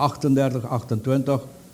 38,28,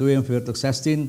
42,16,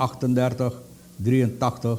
38,83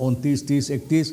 29, 30, 31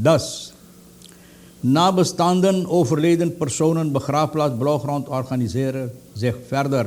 10 Nabestaanden overleden personen begraafplaats Blauwgrond organiseren zich verder।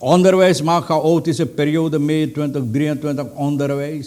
Onderwijs mag chaotische periode mee 2023 onderwijs।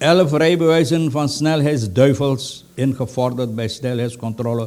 11 rijbewijzen van snelheidsduivels ingevorderd bij snelheidscontrole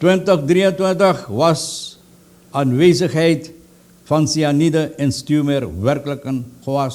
2023 was aanwezigheid van cyanide in stuwmeer werkelijk een gewas।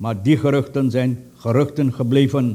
maar die geruchten zijn geruchten gebleven।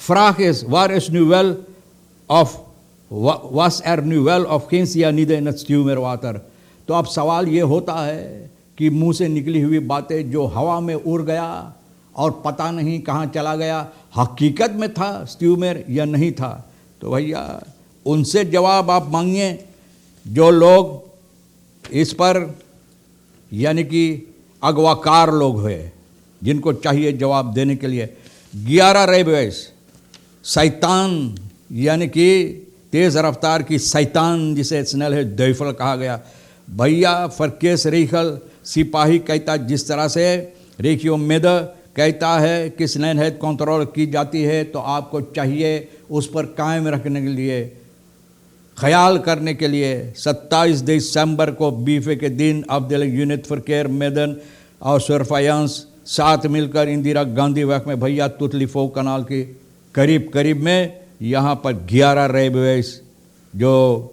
Vraag is, waar is nu wel of was er nu wel of geen cyanide in het stuwmeerwater. تو اب سوال یہ ہوتا ہے کہ منہ سے نکلی ہوئی باتیں جو ہوا میں اڑ گیا اور پتہ نہیں کہاں چلا گیا، حقیقت میں تھا اسٹیومیر یا نہیں تھا؟ تو بھیا ان سے جواب آپ مانگیں جو لوگ اس پر یعنی کہ اغواکار لوگ ہوئے، جن کو چاہیے جواب دینے کے لیے۔ 11 ریبویز شیطان یعنی کہ تیز رفتار کی شیطان جسے سنیل ہے دیفل کہا گیا۔ بھیا فرکیس ریخل سپاہی کہتا جس طرح سے ریکھیو مید کہتا ہے کہ سنین ہیڈ کنٹرول کی جاتی ہے، تو آپ کو چاہیے اس پر قائم رکھنے کے لیے، خیال کرنے کے لیے۔ 27 دسمبر کو بیفے کے دن عبدال یونٹ فرکیر میدن اور سرفائنس ساتھ مل کر اندرا گاندھی وقت میں بھیا توتلیفو کنال کے قریب میں یہاں پر 11 ریبویز جو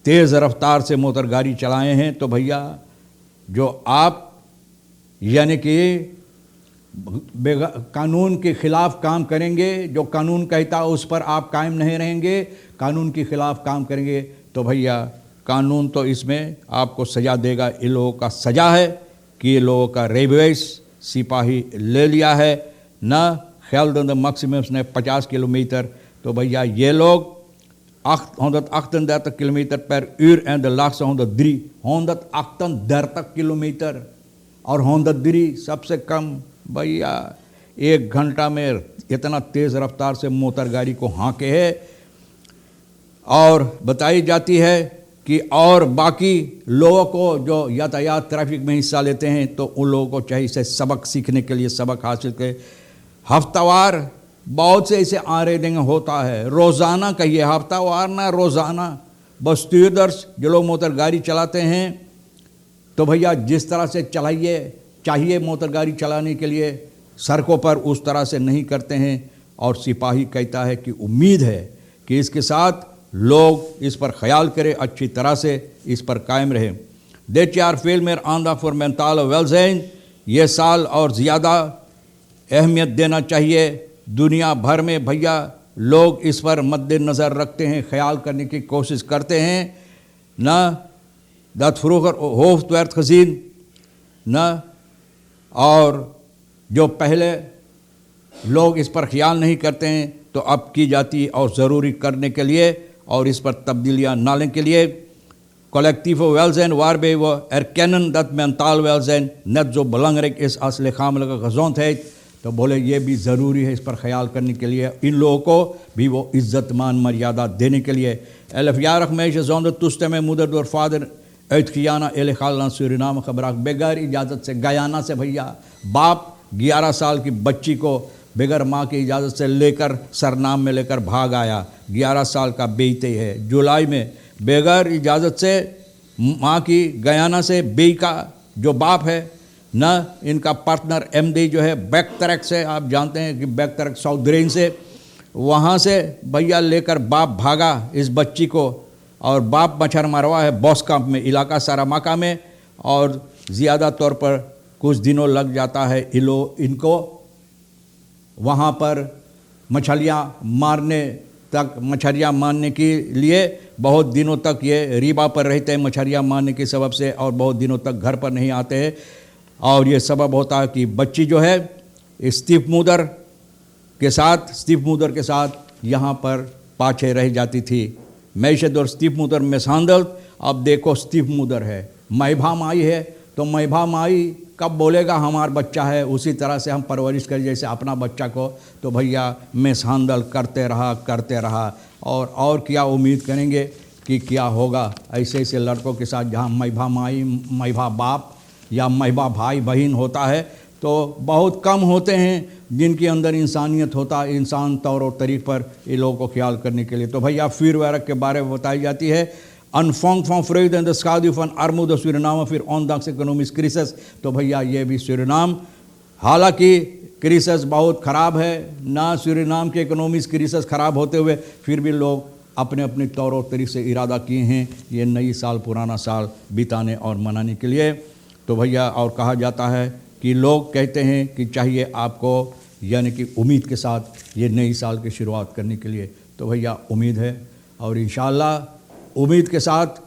تیز رفتار سے موٹر گاڑی چلائے ہیں۔ تو بھیا جو آپ یعنی کہ قانون کے خلاف کام کریں گے، جو قانون کہتا اس پر آپ قائم نہیں رہیں گے، قانون کے خلاف کام کریں گے، تو بھیا قانون تو اس میں آپ کو سزا دے گا۔ ان لوگوں کا سزا ہے کہ یہ لوگوں کا ریبویز سپاہی لے لیا ہے نہ خیال میکسیمم نے 50 کلومیٹر۔ تو بھیا یہ لوگ 138 کلومیٹر پر uur en de laagste 138 kilometre اور 103 سب سے کم۔ بھیا 1 گھنٹہ میں اتنا تیز رفتار سے موٹر گاڑی کو ہانکے ہے، اور بتائی جاتی ہے کہ اور باقی لوگوں کو جو یاتایات ٹریفک میں حصہ لیتے ہیں تو ان لوگوں کو چاہیے اسے سبق سیکھنے کے لیے، سبق حاصل کرے۔ ہفتہ وار بہت سے ایسے آریڈنگ ہوتا ہے، روزانہ کہیے، ہفتہ وار نہ روزانہ۔ بس ٹیودرس جو لوگ موٹر گاڑی چلاتے ہیں تو بھیا جس طرح سے چاہیے موٹر گاڑی چلانے کے لیے سڑکوں پر اس طرح سے نہیں کرتے ہیں، اور سپاہی کہتا ہے کہ امید ہے کہ اس کے ساتھ لوگ اس پر خیال کرے، اچھی طرح سے اس پر قائم رہے۔ Dit jaar veel meer aandacht voor mentale welzijn، یہ سال اور زیادہ اہمیت دینا چاہیے۔ دنیا بھر میں بھیا لوگ اس پر مد نظر رکھتے ہیں، خیال کرنے کی کوشش کرتے ہیں۔ نہ dat vroeger hoofd werd gezien نہ، اور جو پہلے لوگ اس پر خیال نہیں کرتے ہیں تو اب کی جاتی اور ضروری کرنے کے لیے اور اس پر تبدیلیاں لانے کے لیے۔ collectieve welzijn waarbij we erkennen dat mentaal welzijn net zo belangrijk is als lichamelijke gezondheid۔ تو بولے یہ بھی ضروری ہے اس پر خیال کرنے کے لیے، ان لوگوں کو بھی وہ عزت مان مریادہ دینے کے لیے۔ 11 jaar meisje zonder toestemming moeder door vader uit Guyana illegaal naar Suriname gebracht، بغیر اجازت سے گیانا سے بھیا باپ 11 سال کی بچی کو بغیر ماں کی اجازت سے لے کر سرنام میں لے کر بھاگ آیا۔ 11 سال کا بیٹے ہے، جولائی میں بغیر اجازت سے ماں کی گیانا سے بی کا جو باپ ہے نہ، ان کا پارٹنر ایم ڈی جو ہے بیک ترک سے، آپ جانتے ہیں کہ بیک ترک ساؤتھ ڈرین سے، وہاں سے بھیا لے کر باپ بھاگا اس بچی کو، اور باپ مچھر مروا ہے بوس کمپ میں، علاقہ ساراماکا میں، اور زیادہ طور پر کچھ دنوں لگ جاتا ہے ان کو وہاں پر مچھلیاں مارنے کے لیے۔ بہت دنوں تک یہ ریبا پر رہتے ہیں مچھلیاں مارنے کے سبب سے، اور بہت دنوں تک گھر پر نہیں آتے ہیں، اور یہ سبب ہوتا ہے کہ بچی جو ہے اسٹیف مودر کے ساتھ یہاں پر پاچھے رہ جاتی تھی۔ معیشت اور اسٹیف مودر مساندل، اب دیکھو اسٹیف مودر ہے، مائبھا مائی ہے، تو مائبھا مائی کب بولے گا ہمارا بچہ ہے، اسی طرح سے ہم پرورش کریں جیسے اپنا بچہ کو، تو بھیا مساندل کرتے رہا اور کیا امید کریں گے کہ کیا ہوگا ایسے لڑکوں کے ساتھ جہاں مائبھا مائی، مائبھا باپ یا مائبھا بھائی بہن ہوتا ہے، تو بہت کم ہوتے ہیں جن کے اندر انسانیت ہوتا ہے، انسان طور و طریق پر یہ لوگوں کو خیال کرنے کے لیے۔ تو بھیا فیرورک کے بارے میں بتائی جاتی ہے، انفونگ فون فریڈ اینڈ اسکادی فن ارمود سورینام پھر آن داکس اکنومکس کرائسس۔ تو بھیا یہ بھی سورینام، حالانکہ کرائسس بہت خراب ہے، نہ سورینام کے اکنومکس کرائسس خراب ہوتے ہوئے پھر بھی لوگ اپنے طور و طریق سے ارادہ کیے ہیں یہ نئی سال پرانا سال بتانے اور منانے کے لیے۔ تو بھیا اور کہا جاتا ہے کہ لوگ کہتے ہیں کہ چاہیے آپ کو یعنی کہ امید کے ساتھ یہ نئی سال کی شروعات کرنے کے لیے۔ تو بھیا امید ہے اور انشاءاللہ امید کے ساتھ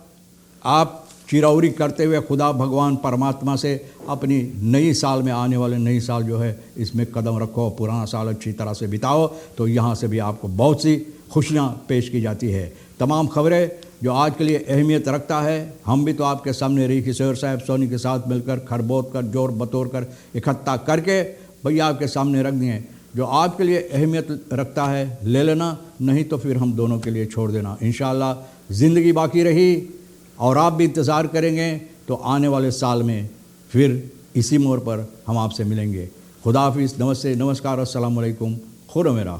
آپ چیراوری کرتے ہوئے خدا بھگوان پرماتما سے اپنی نئی سال میں آنے والے نئی سال جو ہے اس میں قدم رکھو، پرانا سال اچھی طرح سے بتاؤ، تو یہاں سے بھی آپ کو بہت سی خوشیاں پیش کی جاتی ہے۔ تمام خبریں جو آج کے لیے اہمیت رکھتا ہے، ہم بھی تو آپ کے سامنے رہی کشور صاحب سونی کے ساتھ مل کر کھربوت کر جوڑ بطور کر اکٹھا کر کے بھیا آپ کے سامنے رکھ دیے۔ جو آپ کے لیے اہمیت رکھتا ہے لے لینا، نہیں تو پھر ہم دونوں کے لیے چھوڑ دینا۔ انشاءاللہ زندگی باقی رہی اور آپ بھی انتظار کریں گے تو آنے والے سال میں پھر اسی موڑ پر ہم آپ سے ملیں گے۔ خدا حافظ، نمستے، نمسکار، السلام علیکم، خدا میرا۔